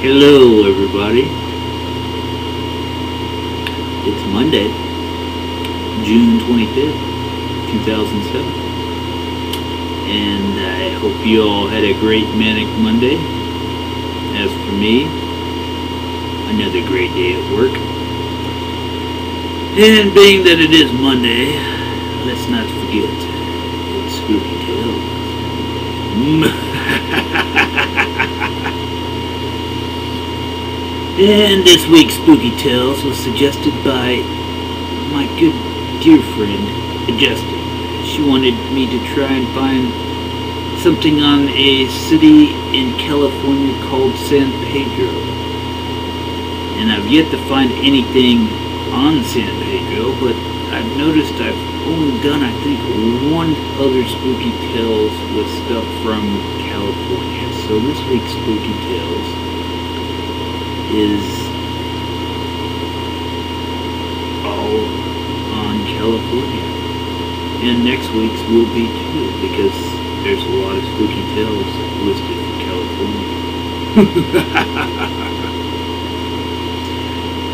Hello, everybody. It's Monday, June 25th, 2007. And I hope you all had a great Manic Monday. As for me, another great day at work. And being that it is Monday, let's not forget, it's Spooky Tales. And this week's Spooky Tales was suggested by my good dear friend, Justin. She wanted me to try and find something on a city in California called San Pedro. And I've yet to find anything on San Pedro, but I've noticed I've only done, I think, one other Spooky Tales with stuff from California. So this week's Spooky Tales is all on California. And next week's will be too, because there's a lot of Spooky Tales listed for California.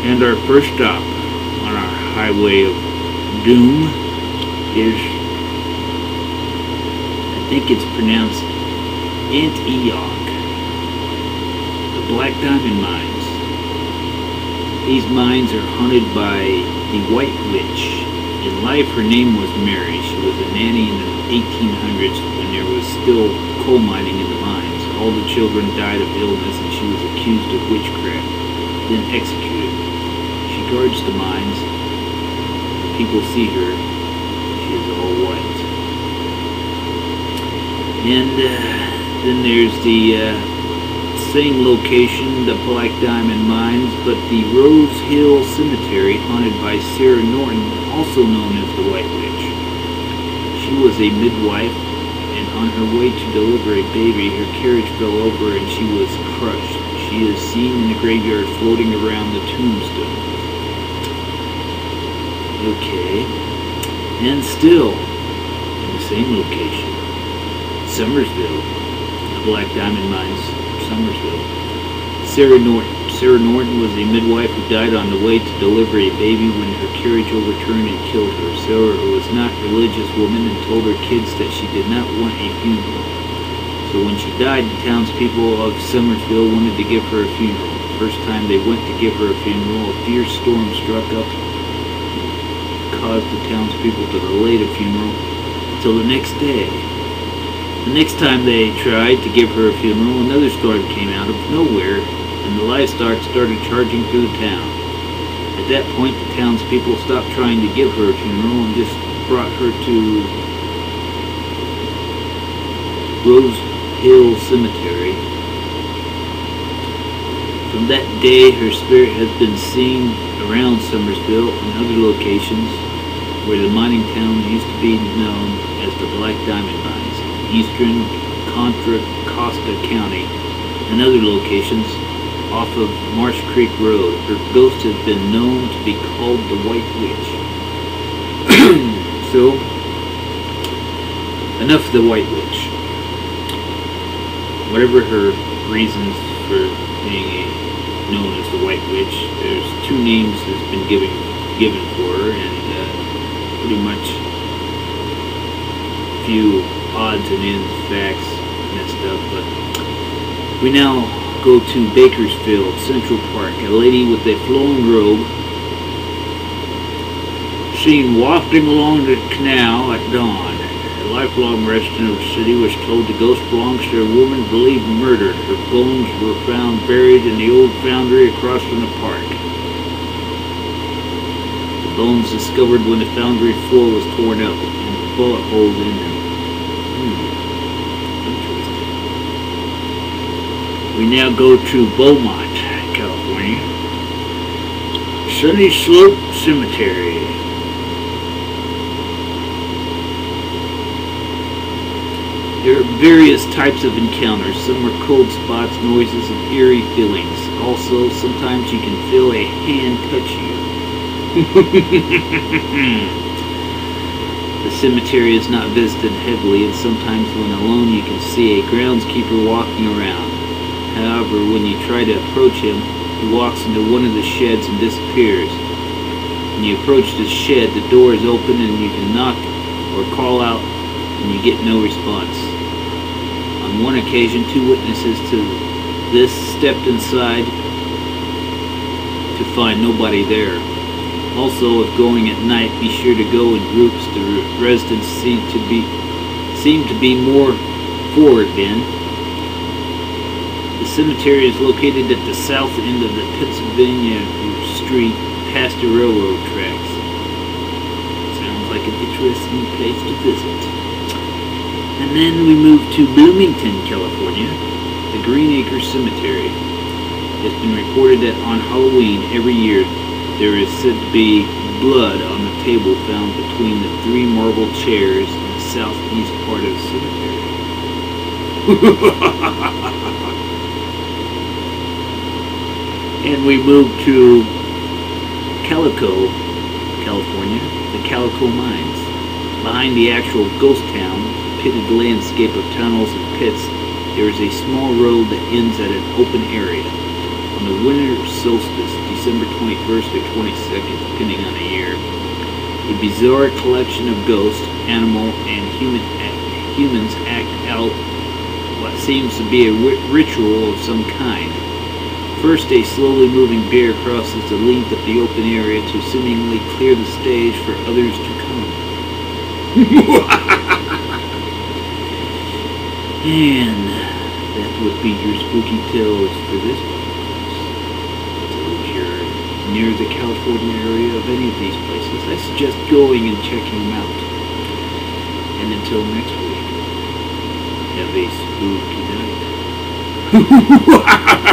And our first stop on our highway of doom is, I think it's pronounced Antioch, the Black Diamond Mines. These mines are haunted by the White Witch. In life, her name was Mary. She was a nanny in the 1800s when there was still coal mining in the mines. All the children died of illness and she was accused of witchcraft, then executed. She guards the mines. People see her. She is all white. And then there's the same location, the Black Diamond Mines, but the Rose Hill Cemetery, haunted by Sarah Norton, also known as the White Witch. She was a midwife, and on her way to deliver a baby, her carriage fell over and she was crushed. She is seen in the graveyard floating around the tombstone. Okay, and still in the same location, Summersville, the Black Diamond Mines, Summersville. Sarah Norton was a midwife who died on the way to deliver a baby when her carriage overturned and killed her. Sarah was not a religious woman and told her kids that she did not want a funeral. So when she died, the townspeople of Summersville wanted to give her a funeral. The first time they went to give her a funeral, a fierce storm struck up, caused the townspeople to delay the funeral until the next day. The next time they tried to give her a funeral, another storm came out of nowhere, and the livestock started charging through the town. At that point, the townspeople stopped trying to give her a funeral and just brought her to Rose Hill Cemetery. From that day, her spirit has been seen around Summersville and other locations where the mining town used to be known as the Black Diamond Mines, eastern Contra Costa County, and other locations off of Marsh Creek Road. Her ghost has been known to be called the White Witch. So, enough of the White Witch. Whatever her reasons for being known as the White Witch, there's two names that's been given for her, and pretty much a few odds and ends, facts, and stuff. But we now go to Bakersfield Central Park. A lady with a flowing robe seen wafting along the canal at dawn. A lifelong resident of the city was told the ghost belongs to a woman believed murdered. Her bones were found buried in the old foundry across from the park. The bones discovered when the foundry floor was torn up and bullet holes in them. Interesting. We now go to Beaumont, California. Sunny Slope Cemetery. There are various types of encounters. Some are cold spots, noises, and eerie feelings. Also, sometimes you can feel a hand touch you. The cemetery is not visited heavily, and sometimes when alone you can see a groundskeeper walking around. However, when you try to approach him, he walks into one of the sheds and disappears. When you approach the shed, the door is open and you can knock or call out and you get no response. On one occasion, 2 witnesses to this stepped inside to find nobody there. Also, if going at night, be sure to go in groups. The residents seem to be more forward then. The cemetery is located at the south end of the Pennsylvania Street, past the railroad tracks. Sounds like an interesting place to visit. And then we move to Bloomington, California, the Green Acres Cemetery. It's been reported that on Halloween every year there is said to be blood on the table found between the 3 marble chairs in the southeast part of the cemetery. And we move to Calico, California, the Calico Mines. Behind the actual ghost town, pitted landscape of tunnels and pits, there is a small road that ends at an open area. On the winter solstice, December 21st or 22nd, depending on the year, a bizarre collection of ghosts, animal, and humans act out what seems to be a ritual of some kind. First, a slowly moving bear crosses the length of the open area to seemingly clear the stage for others to come. And that would be your spooky tales for this podcast. So if you're near the California area of any of these places, I suggest going and checking them out. And until next week, have a spooky night.